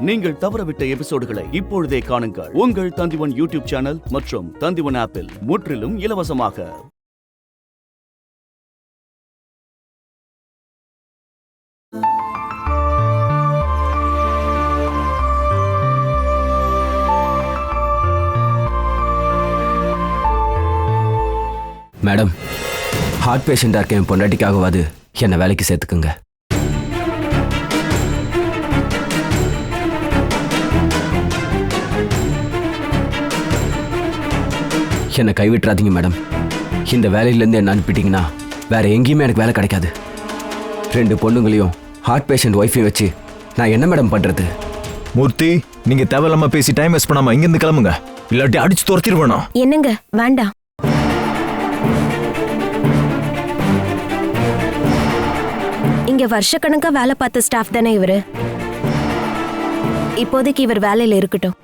நீங்கள் தவறவிட்ட எபிசோடுகளை இப்பொழுதே காணுங்கள். உங்கள் தந்திவன் யூடியூப் சேனல் மற்றும் தந்திவன் ஆப்பில் முற்றிலும் இலவசமாக. மேடம், ஹார்ட் பேஷண்டா இருக்க என் பொண்டாட்டிக்காகவாது என்னை வேலைக்கு சேர்த்துக்குங்க. என்னை கைவிட்டுறாதீங்க மேடம். இந்த வேலையிலேருந்து என்ன அனுப்பிட்டீங்கன்னா வேற எங்கேயுமே எனக்கு வேலை கிடைக்காது. 2 பொண்ணுங்களையும் ஹார்ட் பேஷண்ட் ஒய்ஃபையும் வச்சு நான் என்ன மேடம் பண்றது? மூர்த்தி, நீங்க தேவையில்லாம பேசி டைம் வேஸ்ட் பண்ணாம இங்கிருந்து கிளம்புங்க, இல்லாட்டி அடிச்சு துரத்திடுவேணும். என்னங்க, வேண்டாம். இங்க வருஷக்கணக்கா வேலை பார்த்த ஸ்டாஃப் தானே இவரு. இப்போதைக்கு இவர் வேலையில இருக்கட்டும்.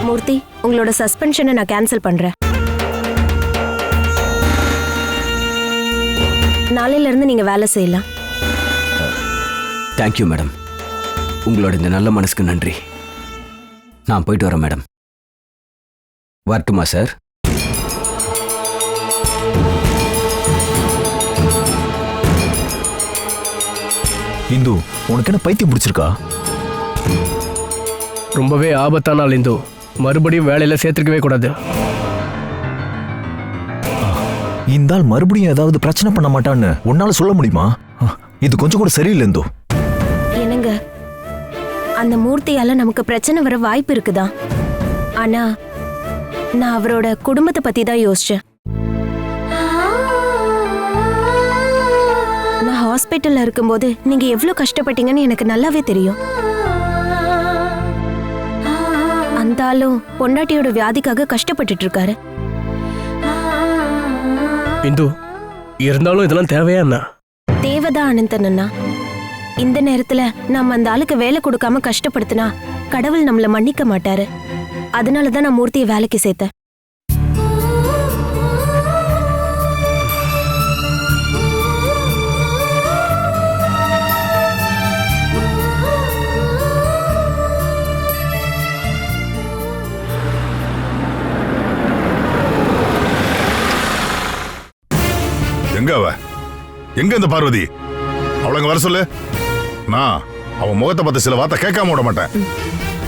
மூர்த்தி, உங்களோட சஸ்பென்ஷனை நான் கேன்சல் பண்றேன். நாளையில இருந்து நீங்க வேலை செய்யலாம். Thank you madam. உங்களோட இந்த நல்ல மனசுக்கு நன்றி. நான் போயிட்டு வரேன் மேடம். வரட்டுமா சார்? இந்து, உனக்கு என்ன பைத்தியம் பிடிச்சிருக்கா? ரொம்பவே ஆபத்தான ஆள் இந்து. மறுபடியும் வேலையில சேர்த்துக்கவே கூடாது. இந்த ஆள் மறுபடியும் ஏதாவது பிரச்சனை பண்ண மாட்டான்னு உன்னால சொல்ல முடியுமா? இது கொஞ்சம் கூட சரியில்லை இந்து. என்னங்க, அந்த மூர்த்தியால நமக்கு பிரச்சனை வர வாய்ப்பு இருக்குதா? ஆனா நான் அவரோட குடும்பத்தை பத்தி தான் யோசிச்சேன். நான் ஹாஸ்பிட்டல்ல இருக்கும்போது நீங்க எவ்வளவு கஷ்டப்பட்டீங்கன்னு எனக்கு நல்லாவே தெரியும். அந்த ஆளும் பொண்டாட்டியோட வியாதிக்காக கஷ்டப்பட்டுட்டு இருக்காரு. இந்து, இருந்தாலும் இதெல்லாம் தேவையா? என்ன தேவைதான் அனந்தனா. இந்த நேரத்துல நம்ம அந்த ஆளுக்கு வேலை கொடுக்காம கஷ்டப்படுத்தினா கடவுள் நம்மள மன்னிக்க மாட்டாரு. அதனாலதான் நான் மூர்த்தியை வேலைக்கு சேர்த்தேன். எங்க அவ? எங்க இந்த பார்வதி? அவளங்க வர சொல்லு. நான் அவன் முகத்தை பார்த்து சில வார்த்தை கேட்காம விட மாட்டேன்.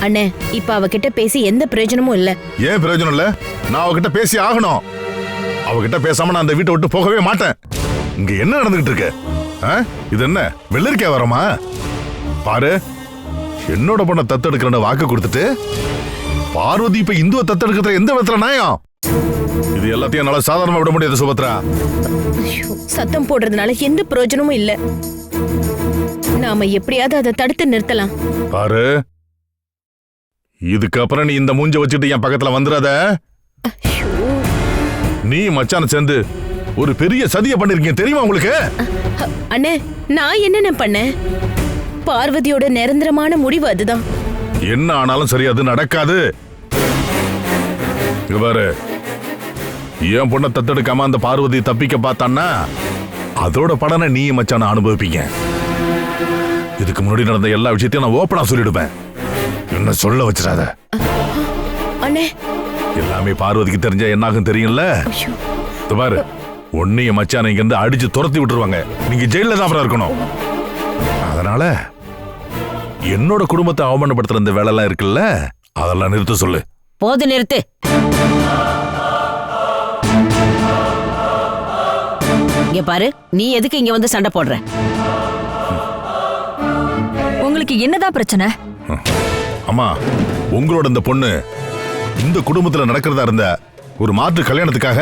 அண்ணே, இப்ப அவகிட்ட பேசி எந்த பிரயோஜனமும் இல்ல. ஏன் பிரயோஜனம் இல்ல? நான் அவகிட்ட பேசி ஆகணும். அவகிட்ட பேசாம நான் அந்த வீட்டை விட்டு போகவே மாட்டேன். இங்க என்ன நடந்துகிட்டு இருக்கு? இது என்ன வெள்ளரிக்கா வரமா? பாரு, என்னோட பொண்ணை தத்தெடுக்கிற வாக்கு கொடுத்துட்டு பார்வதி இப்ப இந்துவை தத்தெடுக்கிற எந்த விதத்துல நியாயம்? இது எல்லாத்தையும் என்னால சாதாரணமா விட முடியாது சுபத்ரா. சத்தம் போடுறதுனால எந்த பிரயோஜனமும் இல்ல. நாம எப்படியாவது அதை தடுத்து நிறுத்தலாம். பாரு, இதுக்கப்புறம் நீ இந்த மூஞ்ச வச்சுட்டு என் பக்கத்துல வந்துடாத. நீ மச்சான சேர்ந்து ஒரு பெரிய சதிய பண்ணிருக்கீங்க, தெரியுமா உங்களுக்கு? அண்ணே, நான் என்னென்ன பண்ணேன்? பார்வதியோட நிரந்தரமான முடிவு அதுதான். என்ன ஆனாலும் சரி, அது நடக்காது. பாரு, என் பொண்ணை தத்தெடுக்காம அந்த பார்வதி தப்பிக்க பார்த்தான்னா அதோட பலனை நீ மச்சான அனுபவிப்பீங்க. இதுக்கு முன்னாடி நடந்த எல்லா விஷயத்தையும் நான் ஓப்பனா சொல்லிடுவேன். என்ன சொல்ல வச்சிடாத. அண்ணே, எல்லாமே பார்வதிக்கு தெரிஞ்சா என்னாகும் தெரியும்ல? பாரு, ஒன்னைய மச்சான இங்க இருந்து அடிச்சு துரத்தி விட்டுருவாங்க. நீங்க ஜெயில தான் இருக்கணும். அதனால என்னோட குடும்பத்தை அவமானப்படுத்துற இந்த வேலை எல்லாம் இருக்குல்ல, அதெல்லாம் நிறுத்த சொல்லு. போது, நிறுத்து. இங்க பாரு, நீ எதுக்கு இங்க வந்து சண்டை போடுற? உங்களுக்கு என்னதான் பிரச்சனை? அம்மா, உங்களோட இந்த பொண்ணு இந்த குடும்பத்துல நடக்கிறதா இருந்த ஒரு மாற்று கல்யாணத்துக்காக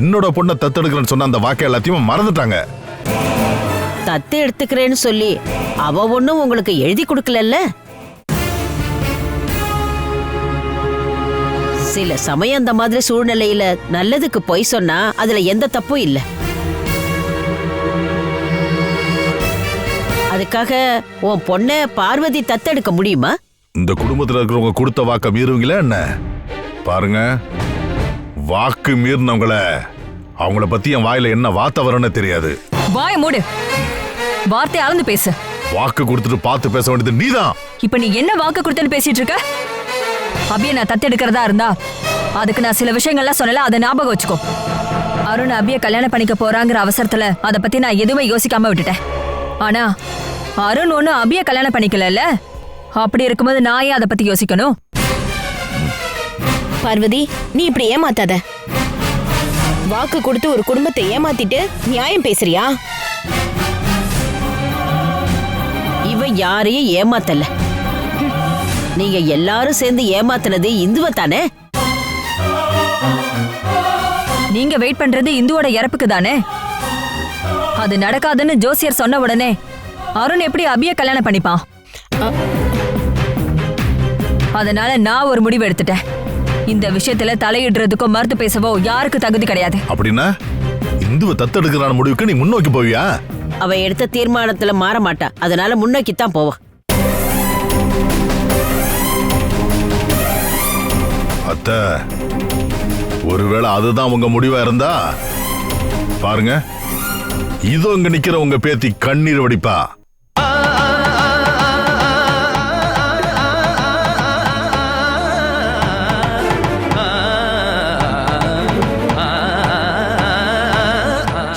என்னோட பொண்ணை தத்தெடுக்கிறேன்னு சொன்ன அந்த வாக்கை எல்லாத்தையும் மறந்துட்டாங்க. தத்து எடுத்துக்கிறேன்னு சொல்லி அவ ஒண்ணும் உங்களுக்கு எழுதி கொடுக்கல. சில சமயம் அந்த மாதிரி சூழ்நிலையில நல்லதுக்கு பொய் சொன்னா அதுல எந்த தப்பும் இல்ல. அதுக்காக உன் பொண்ண பார்வதி தத்தெடுக்க முடியுமா? இந்த குடும்பத்துல இருக்கிறவங்க கொடுத்த வாக்க மீறுவீங்களா என்ன? பாருங்க, வாக்கு மீறினவங்கள அவங்கள பத்தி என் வாயில என்ன வார்த்தை வரணும்னு தெரியாது. வாய மூடு. வார்த்தை அளந்து பேசு. வாக்கு கொடுத்துட்டு பார்த்து பேச வேண்டியது நீதான். இப்ப நீ என்ன வாக்கு கொடுத்தேன்னு பேசிட்டு இருக்க? அபிய நான் தத்தெடுக்கிறதா இருந்தா அதுக்கு நான் சில விஷயங்கள்லாம் சொன்னல, அதை ஞாபகம் வச்சுக்கோ. அருண் அபிய கல்யாணம் பண்ணிக்க போறாங்கிற அவசரத்துல அதை பத்தி நான் எதுவுமே யோசிக்காம விட்டுட்டேன். ஆனா அருண் ஒண்ணு அபிய கல்யாணம் பண்ணிக்கல. அப்படி இருக்கும்போது நான் ஏன் அதை பத்தி யோசிக்கணும்? பார்வதி, நீ இப்படி ஏமாத்தாத. வாக்கு கொடுத்து ஒரு குடும்பத்தை ஏமாத்திட்டு நியாயம் பேசுறியா? இவ யாரையும் ஏமாத்தல. நீங்க எல்லாரும் சேர்ந்து ஏமாத்தினது இந்துவ தானே? நீங்க வெயிட் பண்றது இந்துவோட இறப்புக்கு தானே? அது நடக்காதுன்னு ஜோசியர் சொன்ன உடனே அருண் எப்படி அபிய கல்யாணம் பண்ணிப்பான்? அதனால நான் ஒரு முடிவு எடுத்துட்டேன். இந்த விஷயத்துல தலையிடுறதுக்கோ மறுத்து பேசவோ யாருக்கு தகுதி கிடையாது. அப்படின்னா இந்துவை தத்தெடுக்கிறான முடிவுக்கு நீ முன்னோக்கி போவியா? அவ எடுத்த தீர்மானத்துல மாற மாட்டா. அதனால முன்னோக்கித்தான் போவா. அத்தை, ஒருவேளை அதுதான் உங்க முடிவா இருந்தா பாருங்க, இதோ இங்க நிக்கிற உங்க பேத்தி கண்ணீர் வடிப்பா.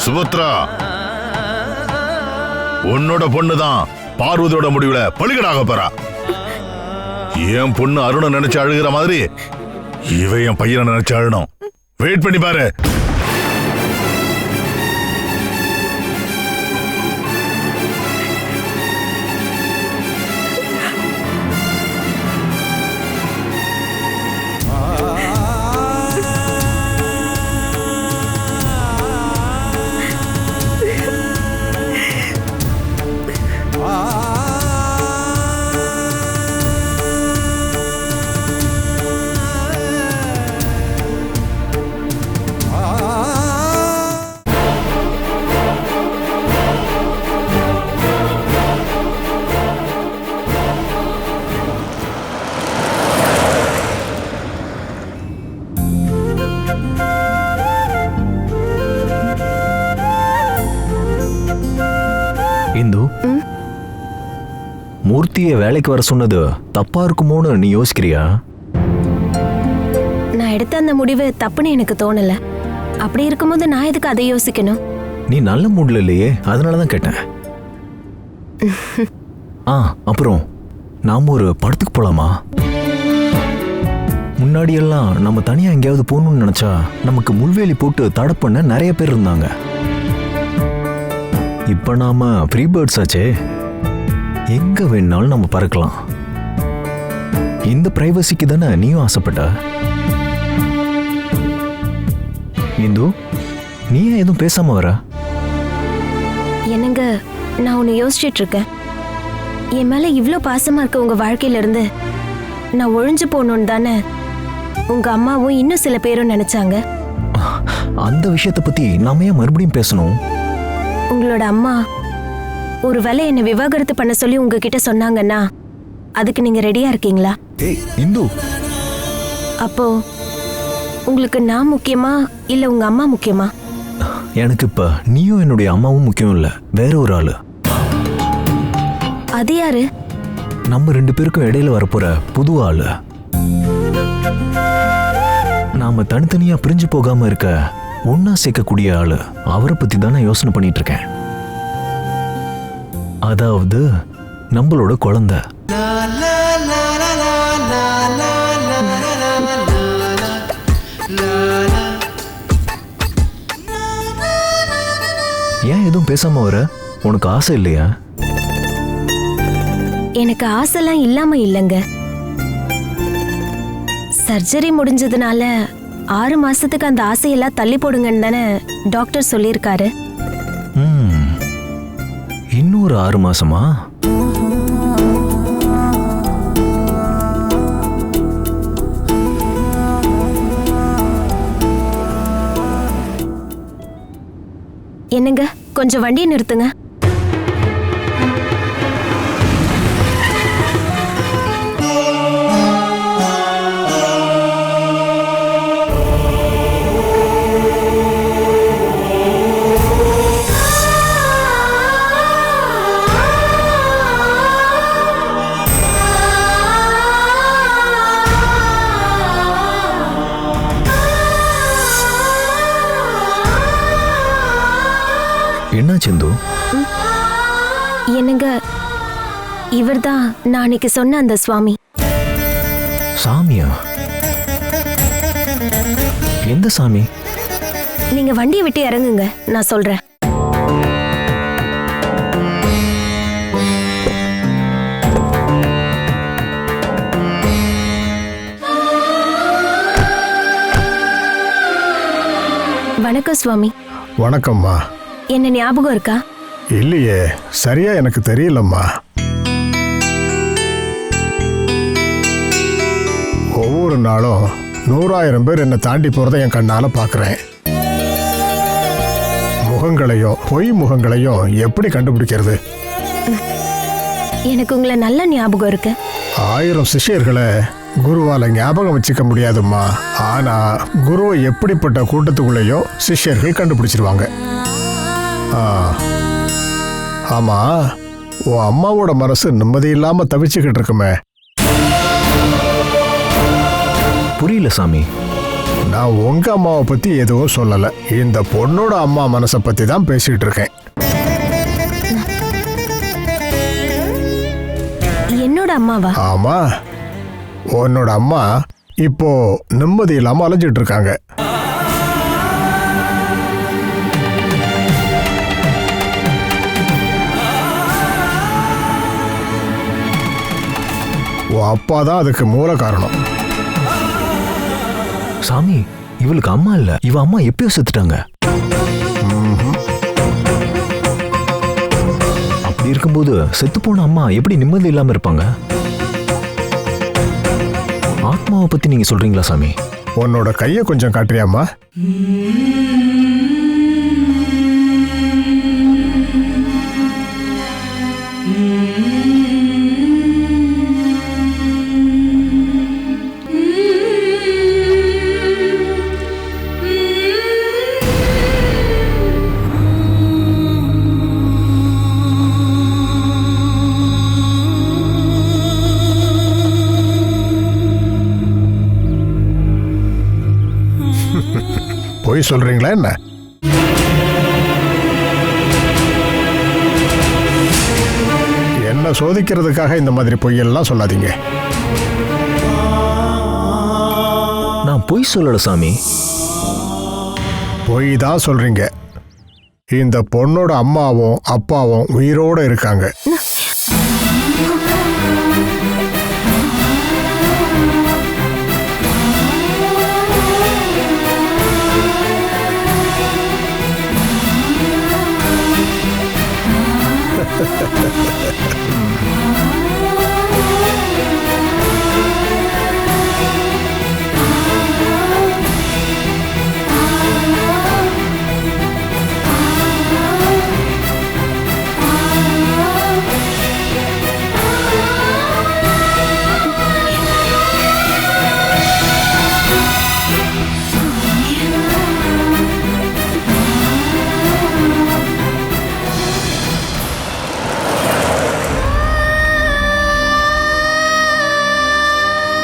சுபத்ரா, உன்னோட பொண்ணுதான் பார்வதியோட முடிவுல பலிகடாக போறா. என் பொண்ணு அருணை நினைச்சு அழுகிற மாதிரி இவ என் பையனை நினைச்சு அழணும். வெயிட் பண்ணி பாரு. இந்து, மூர்த்தியை வேலைக்கு வர சொன்னது தப்பா இருக்குமோன்னு நீ யோசிக்கிறியா? நான் எடுத்த அந்த முடிவு தப்புன்னு எனக்கு தோணல. அப்படி இருக்கும்போது நான் எதுக்கு அதை யோசிக்கணும்? நீ நல்ல மூட்ல இல்லையே, அதனாலதான் கேட்டேன். அப்புறம் நாம ஒரு படத்துக்கு போலாமா? முன்னாடியெல்லாம் நம்ம தனியா எங்கேயாவது போகணும்னு நினைச்சா நமக்கு முள்வேலி போட்டு தடை பண்ண நிறைய பேர் இருந்தாங்க. இப்ப நாம ஃப்ரீ பேர்ட்ஸ் ஆச்சே, எங்க வேணாலும் நம்ம பறக்கலாம். இந்த பிரைவசிக்கு தானே நீயும் ஆசைப்பட்ட. இந்து, நீ ஏன் எதுவும் பேசாம வர? என்னங்க, நான் ஒன்னு யோசிச்சுட்டு இருக்கேன். என் மேல இவ்ளோ பாசமா இருக்க உங்க வாழ்க்கையில இருந்து நான் ஒழிஞ்சு போகணும்னு தானே உங்க அம்மாவும் இன்னும் சில பேரும் நினைச்சாங்க. அந்த விஷயத்தை பத்தி நாம ஏன் மறுபடியும் பேசணும்? உங்களோட அம்மா ஒருவேளை என்னை விவாகரத்து பண்ண சொல்லி உங்ககிட்ட சொன்னாங்கன்னா அதுக்கு நீங்க ரெடியா இருக்கீங்களா? இந்து, அப்போ உங்களுக்கு நான் முக்கியமா இல்ல உங்க அம்மா முக்கியமா? எனக்கு இப்ப நீயும் என்னுடைய அம்மாவும் முக்கியம் இல்ல, வேற ஒரு ஆளு. அது யாரு? நம்ம ரெண்டு பேருக்கும் இடையில வரப்போற புது ஆளு. நாம தனித்தனியா பிரிஞ்சு போகாம இருக்க ஒன்னா சேர்க்கக்கூடிய ஆளு. அவரை பத்தி தானே யோசனை பண்ணிட்டு இருக்கேன். அதாவது நம்மளோட குழந்தை. ஏன் எதுவும் பேசாம வர? உனக்கு ஆசை இல்லையா? எனக்கு ஆசைலாம் இல்லாம இல்லைங்க. சர்ஜரி முடிஞ்சதுனால 6 மாசத்துக்கு அந்த ஆசையெல்லாம் தள்ளி போடுங்கன்னு தானே டாக்டர் சொல்லியிருக்காரு. இன்னொரு 6 மாசமா? என்னங்க, கொஞ்சம் வண்டியை நிறுத்துங்க. என்னங்க, இவர்தான் நான் அன்னைக்கு சொன்ன அந்த சுவாமி. சாமியா? எந்த சாமி? நீங்க வண்டியை விட்டு இறங்குங்க, நான் சொல்றேன். வணக்கம் சுவாமி. வணக்கம்மா. என்ன ஞாபகம் இருக்கா? இல்லையே, சரியா எனக்கு தெரியலம்மா. ஒவ்வொரு நாளும் 100,000 பேர் என்னை தாண்டி போறதை என் கண்ணால பாக்குறேன். முகங்களையும் பொய் முகங்களையும் எப்படி கண்டுபிடிக்கிறது? எனக்கு உங்களை நல்ல ஞாபகம் இருக்கு. 1000 சிஷ்யர்களை குருவால ஞாபகம் வச்சுக்க முடியாதும்மா. ஆனா குருவை எப்படிப்பட்ட கூட்டத்துக்குள்ளேயோ சிஷ்யர்கள் கண்டுபிடிச்சிருவாங்க. ஆமா, உன் அம்மாவோட மனசு நிம்மதி இல்லாம தவிச்சுக்கிட்டு இருக்குமே. புரியல சாமி. நான் உங்க அம்மாவை பத்தி எதுவும் சொல்லல. இந்த பொண்ணோட அம்மா மனசை பத்தி தான் பேசிட்டு இருக்கேன். என்னோட அம்மாவா? ஆமா, உன்னோட அம்மா இப்போ நிம்மதி இல்லாம அலைஞ்சிட்டு இருக்காங்க. உன் அப்பா தான் அதுக்கு மூல காரணம். சாமி, இவளுக்கு அம்மா இல்ல, இவ அம்மா எப்பயோ செத்துட்டாங்க. அப்படி இருக்கும்போது செத்து போன அம்மா எப்படி நிம்மதி இல்லாம இருப்பாங்க? ஆத்மாவை பத்தி நீங்க சொல்றீங்களா சாமி? உன்னோட கையை கொஞ்சம் காட்டுறியாமா? பொய் சொல்றீங்களா என்ன? என்ன சோதிக்கிறதுக்காக இந்த மாதிரி பொய்யெல்லாம் சொல்லாதீங்க. நான் பொய் சொல்லல சாமி. பொய் தான் சொல்றீங்க. இந்த பொண்ணோட அம்மாவும் அப்பாவும் உயிரோட இருக்காங்க.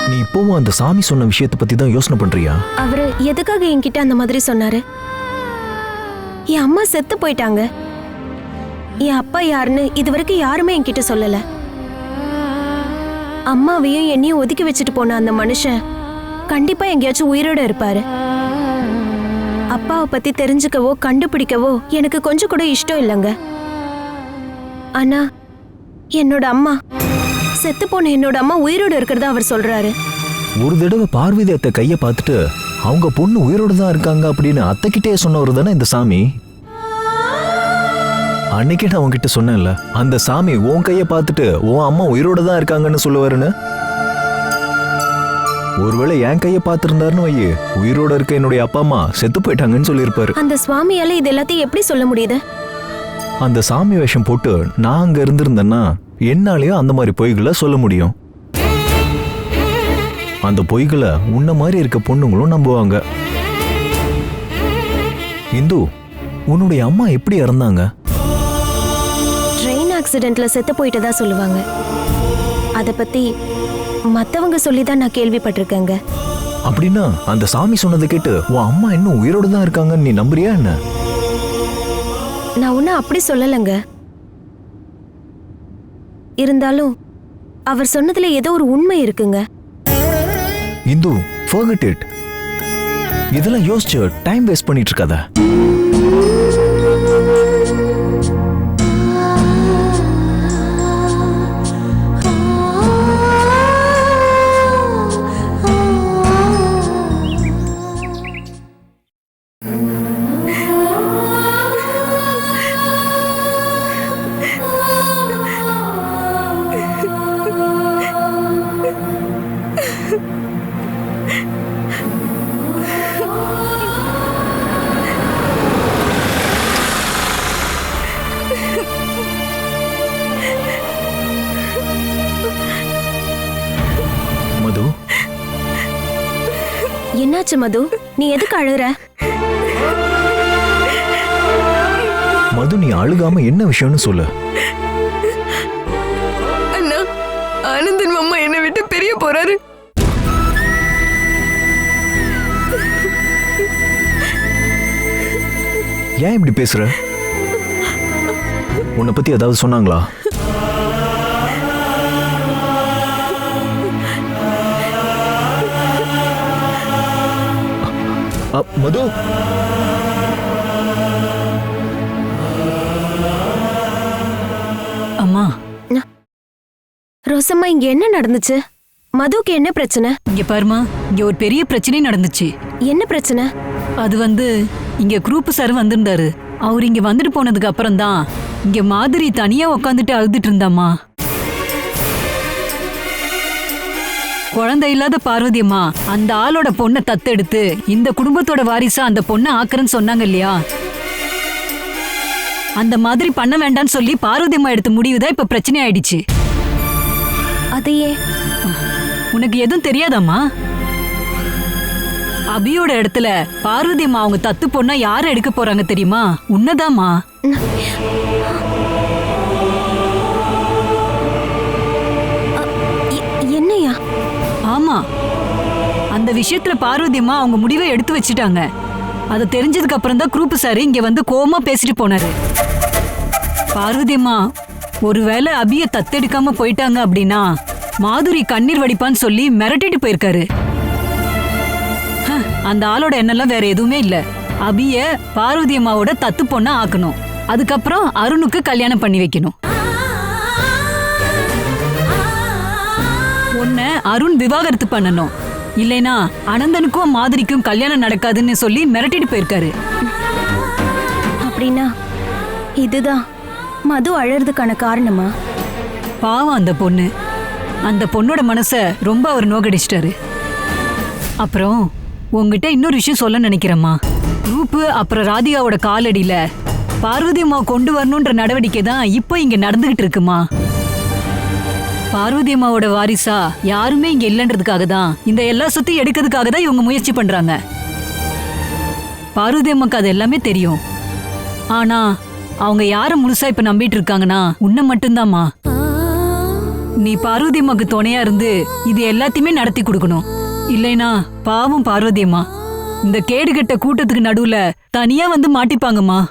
நீ இப்பவும் அந்த சாமி சொன்ன விஷயத்தை பத்தி தான் யோசனை பண்றியா? அவரு எதுக்காக என்கிட்ட அந்த மாதிரி சொன்னாரு? என் அம்மா செத்து போயிட்டாங்க. என் அப்பா யாருன்னு இதுவரைக்கும் யாருமே என்கிட்ட சொல்லல. அம்மாவையும் என்னையும் ஒதுக்கி வச்சுட்டு போன அந்த மனுஷன் கண்டிப்பா எங்கேயாச்சும் உயிரோட இருப்பாரு. அப்பாவை பத்தி தெரிஞ்சுக்கவோ கண்டுபிடிக்கவோ எனக்கு கொஞ்சம் கூட இஷ்டம் இல்லைங்க. ஆனா என்னோட அம்மா செத்து போன என்னோட அம்மா உயிரோட இருக்கிறதா அவர் சொல்றாரு. ஒரு தடவை பார்வதி அத்தை கையை பார்த்துட்டு அவங்க பொண்ணு உயிரோடு தான் இருக்காங்க அப்படின்னு அத்தைக்கிட்டே சொன்னவர் தானே இந்த சாமி. அன்னைக்கே நான் உன்கிட்ட சொன்னேன்ல, அந்த சாமி உன் கையை பார்த்துட்டு உன் அம்மா உயிரோட தான் இருக்காங்கன்னு சொல்லுவாருன்னு. ஒருவேளை என் கையை பார்த்திருந்தாருன்னு வையே, உயிரோட இருக்க என்னுடைய அப்பா அம்மா செத்து போயிட்டாங்கன்னு சொல்லியிருப்பாரு. அந்த சுவாமியால இது எல்லாத்தையும் எப்படி சொல்ல முடியுது? அந்த சாமி வேஷம் போட்டு நான் அங்க இருந்திருந்தேன்னா என்னாலேயும் அந்த மாதிரி பொய்களை சொல்ல முடியும். அந்த பொய்களை உன்ன மாதிரி இருக்க பொண்ணுங்களும் நம்புவாங்க. இந்து, உன்னுடைய அம்மா எப்படி இறந்தாங்க? ட்ரெயின் ஆக்சிடென்ட்ல செத்து போயிட்டதா சொல்லுவாங்க. அத பத்தி மத்தவங்க சொல்லிதான் நான் கேள்விப்பட்டிருக்கேங்க. அப்படின்னா அந்த சாமி சொன்னதை கேட்டு உன் அம்மா இன்னும் உயிரோடு தான் இருக்காங்கன்னு நீ நம்புறியா என்ன? நான் ஒன்னும் அப்படி சொல்லலைங்க. இருந்தாலும் அவர் சொன்னதுல ஏதோ ஒரு உண்மை இருக்குங்க. Hindu forget it. இதெல்லாம் யோசிச்சு டைம் வேஸ்ட் பண்ணிட்டு இருக்காத. மது, என்னாச்சு மது? நீ எதுக்கு அழுற? மது நீ அழுகாம என்ன விஷயம்னு சொல்லு. அண்ணா, ஆனந்தன் மாமா என்னை விட்டு பிரிய போறாரு. ஏன் இப்படி பேசுற? உன்னை பத்தி ஏதாவது சொன்னாங்களா? மது, அம்மா, ரோசம்மா, இங்க என்ன நடந்துச்சு? மதுக்கு என்ன பிரச்சனை? இங்க பாருமா, இங்க ஒரு பெரிய பிரச்சனை நடந்துச்சு. என்ன பிரச்சனை? அது இங்க குரூப் சார் வந்திருந்தாரு. அவர் இங்க வந்துட்டு போனதுக்கு அப்புறம் தான் இங்க மாதிரி தனியா உக்காந்துட்டு அழுதுட்டு இருந்தாமா. குழந்தை இல்லாத பார்வதி அம்மா அந்த ஆளோட பொண்ணை தத்தெடுத்து இந்த குடும்பத்தோட வாரிசா அந்த பொண்ணை ஆக்குறேன்னு சொன்னாங்க இல்லையா? அந்த மாதிரி பண்ண வேண்டாம்னு சொல்லி பார்வதி அம்மா எடுத்த முடிவுதான் இப்ப பிரச்சனை ஆயிடுச்சு. அதையே உனக்கு எதுவும் தெரியாதாம்மா? அபியோட இடத்துல பார்வதி அம்மா அவங்க தத்து பொண்ணா யார எடுக்க போறாங்க தெரியுமா? உன்னதாமா. என்னையா? ஆமா, அந்த விஷயத்துல பார்வதி அம்மா அவங்க முடிவை எடுத்து வச்சுட்டாங்க. அதை தெரிஞ்சதுக்கு அப்புறம் தான் குரூப் சார் இங்க வந்து கோவமா பேசிட்டு போனாரு. பார்வதி அம்மா ஒருவேளை அபிய தத்தெடுக்காம போயிட்டாங்க அப்படின்னா மாதுரி கண்ணீர் வடிப்பான்னு சொல்லி மிரட்டிட்டு போயிருக்காரு. அந்த ஆளோட எண்ணெல்லாம் வேற எதுவுமே இல்ல. அபிய பார்வதி அம்மாவோட தத்து பொண்ணா ஆக்கணும். அதுக்கப்புறம் அருணுக்கு கல்யாணம் பண்ணி வைக்கணும். உன்னை அருண் விவாகரத்து பண்ணணும், இல்லைனா அனந்தனுக்கும் மாதிரிக்கும் கல்யாணம் நடக்காதுன்னு சொல்லி மிரட்டிட்டு போயிருக்காரு. அப்படின்னா இதுதான் மது அழறதுக்கான காரணமா? பாவம் அந்த பொண்ணோட மனச ரொம்ப அவர் நோகடிச்சிட்டாரு. அப்புறம் உங்ககிட்ட இன்னொரு விஷயம் சொல்ல நினைக்கிறேம்மா. ரூப்பு அப்புறம் ராதிகாவோட காலடியில பார்வதி அம்மா கொண்டு வரணுன்ற நடவடிக்கை தான் இப்போ இங்க நடந்துகிட்டு இருக்குமா. பார்வதி அம்மாவோட வாரிசா யாருமே இங்க இல்லைன்றதுக்காக தான் இந்த எல்லா சொத்தையும் எடுக்கிறதுக்காக தான் இவங்க முயற்சி பண்றாங்க. பார்வதி அம்மாக்கு அது எல்லாமே தெரியும். ஆனா அவங்க யார முழுசா இப்ப நம்பிட்டு இருக்காங்கன்னா உன்னை மட்டும்தாம்மா. நீ பார்வதி அம்மாக்கு துணையா இருந்து இது எல்லாத்தையுமே நடத்தி கொடுக்கணும். இல்லைனா பாவம் பார்வதி அம்மா இந்த கேடுகட்ட கூட்டத்துக்கு நடுவுல தனியா வந்து மாட்டிப்பாங்கம்மா.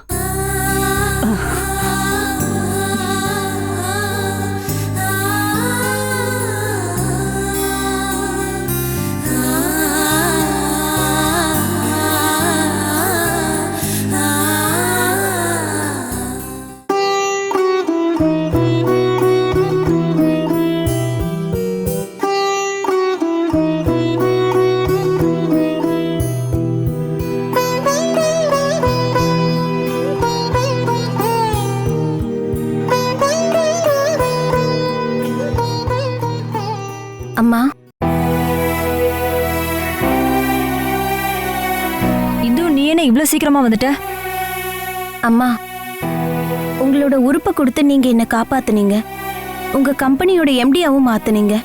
அம்மா, இந்து, நீ என்ன இவ்ளோ சீக்கிரமா வந்துட்ட? அம்மா, உங்களோட உறுப்பை கொடுத்து நீங்க என்ன காப்பாத்துனீங்க. உங்க கம்பெனியோட எம்டியாவும் மாத்துனீங்க.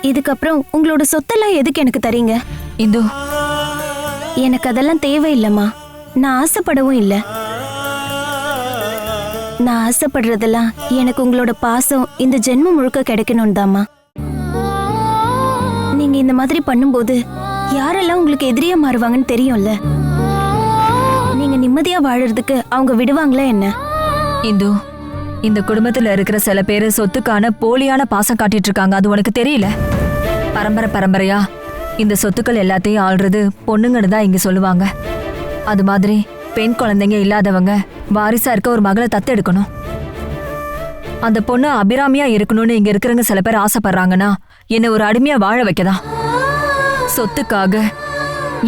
இதுக்கப்புறம் உங்களோட சொத்தெல்லாம் எதுக்கு எனக்கு தரீங்க? இந்து, எனக்கு அதெல்லாம் தேவையில்லைம்மா. நான் ஆசைப்படவும் இல்லை. நான் ஆசைப்படுறதெல்லாம் எனக்கு உங்களோட பாசம் இந்த ஜென்மம் முழுக்க கிடைக்கணும் தாம்மா. நீங்க இந்த மாதிரி பண்ணும்போது யாரெல்லாம் உங்களுக்கு எதிரியா மாறுவாங்கன்னு தெரியும்ல. நீங்க நிம்மதியா வாழறதுக்கு அவங்க விடுவாங்களா என்ன? இந்து, இந்த குடும்பத்துல இருக்கிற சில பேரு சொத்துக்கான போலியான பாசம் காட்டிட்டு இருக்காங்க. அது உனக்கு தெரியல? பரம்பரையா இந்த சொத்துக்கள் எல்லாத்தையும் ஆள்றது பொண்ணுங்கன்னு தான் இங்க சொல்லுவாங்க. அது மாதிரி பெண் குழந்தைங்க இல்லாதவங்க வாரிசா இருக்க ஒரு மகளை தத்தெடுக்கணும். அந்த பொண்ணு அபிராமியா இருக்கணும்னு இங்க இருக்கிறவங்க சில பேர் ஆசைப்படுறாங்கன்னா என்ன ஒரு அடிமையா வாழ வைக்கதான். சொத்துக்காக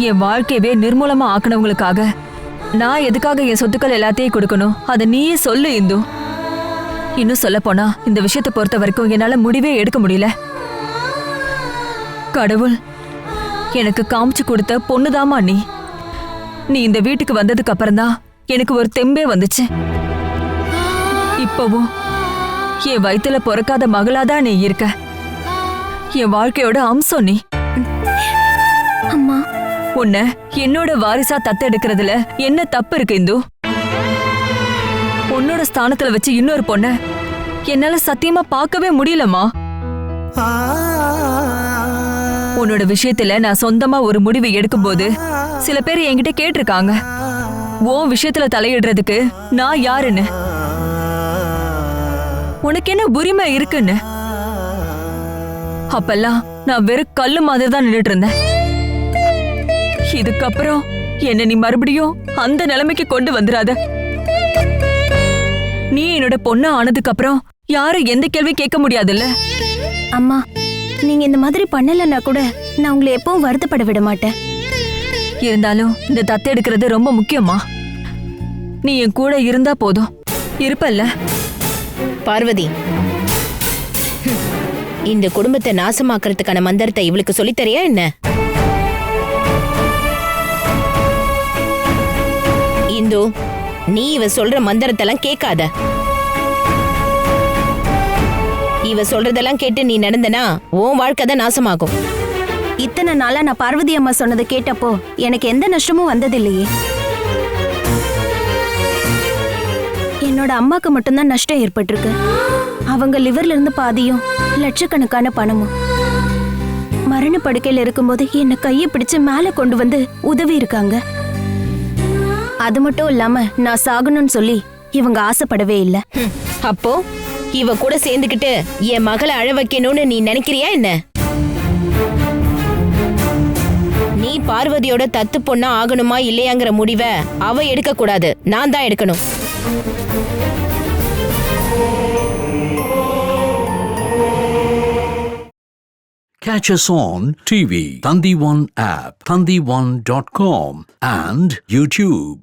என் வாழ்க்கையவே நிர்மூலமா ஆக்கினவங்களுக்காக நான் எதுக்காக என் சொத்துக்கள் எல்லாத்தையும் கொடுக்கணும்? அதை நீயே சொல்லு இந்து. இன்னும் சொல்ல போனா இந்த விஷயத்தை பொறுத்த வரைக்கும் என்னால முடிவே எடுக்க முடியல. கடவுள் எனக்கு காமிச்சு கொடுத்த பொண்ணுதாமா நீ. நீ இந்த வீட்டுக்கு வந்ததுக்கு அப்புறம்தான் எனக்கு ஒரு தெம்பே வந்துச்சு. இப்பவும் என் வயித்துல பிறக்காத மகளாதான் நீ இருக்க. என் வாழ்க்கையோட அம்சம் நீ. அம்மா, உன்னை என்னோட வாரிசா தத்தெடுக்கிறதுல என்ன தப்பு இருக்கு இந்து? உன்னோட ஸ்தானத்துல வச்சு இன்னொரு பொண்ண என்னால சத்தியமா பார்க்கவே முடியலம்மா. உன்னோட விஷயத்துல நான் சொந்தமா ஒரு முடிவு எடுக்கும்போது சில பேர் என்கிட்ட கேட்டிருக்காங்க, உன் விஷயத்துல தலையிடுறதுக்கு நான் யாருன்னு, உனக்கு என்ன உரிமை இருக்குன்னு. அப்பெல்லாம் நான் வெறும் கல்லு மாதிரி தான் நின்றுட்டு இருந்தேன். இதுக்கப்புறம் என்ன நீ மறுபடியும் அந்த நிலைமைக்கு கொண்டு வந்துடாத. நீ என்னோட பொண்ணு ஆனதுக்கு அப்புறம் யாரும் எந்த கேள்வி கேட்க முடியாதுல்ல? அம்மா, நீங்க இந்த மாதிரி பண்ணலன்னா கூட நான் உங்களை எப்பவும் வருத்தப்பட விட மாட்டேன். இருந்தாலும் இந்த தத்தெடுக்கிறது ரொம்ப முக்கியமா. நீ என் கூட இருந்தா போதும். இருப்பல்ல? பார்வதி, இந்த குடும்பத்தை நாசமாக்குறதுக்கான மந்திரத்தை இவளுக்கு சொல்லித்தரியா என்ன? இந்து, நீ இவ சொல்ற மந்திரத்தெல்லாம் கேட்காத. இவ சொல்றதெல்லாம் கேட்டு நீ நடந்தனா உன் வாழ்க்கை தான் நாசமாகும். இத்தனை நாளா நான் பார்வதி அம்மா சொன்னதை கேட்டப்போ எனக்கு எந்த நஷ்டமும் வந்ததில்லையே. என்னோட அம்மாக்கு மட்டும்தான் நஷ்டம் ஏற்பட்டிருக்கு. அவங்க லிவர்ல இருந்து பாதியும் லட்சக்கணக்கான பணமும். மரண படுக்கையில இருக்கும்போது என்னை கையை பிடிச்சு மேல கொண்டு வந்து உதவி இருக்காங்க. அது மட்டும் இல்லாம நான் சாகணும்னு சொல்லி இவங்க ஆசைப்படவே இல்லை. அப்போ இவ கூட சேர்ந்துக்கிட்டு என் மகளை அழ வைக்கணும்னு நீ நினைக்கிறியா என்ன? நீ பார்வதியோட தத்து பொண்ணா ஆகணுமா இல்லையாங்கிற முடிவை அவ எடுக்க கூடாது, நான் தான் எடுக்கணும். Catch us on TV, Thandivan app, thandivan.com and YouTube.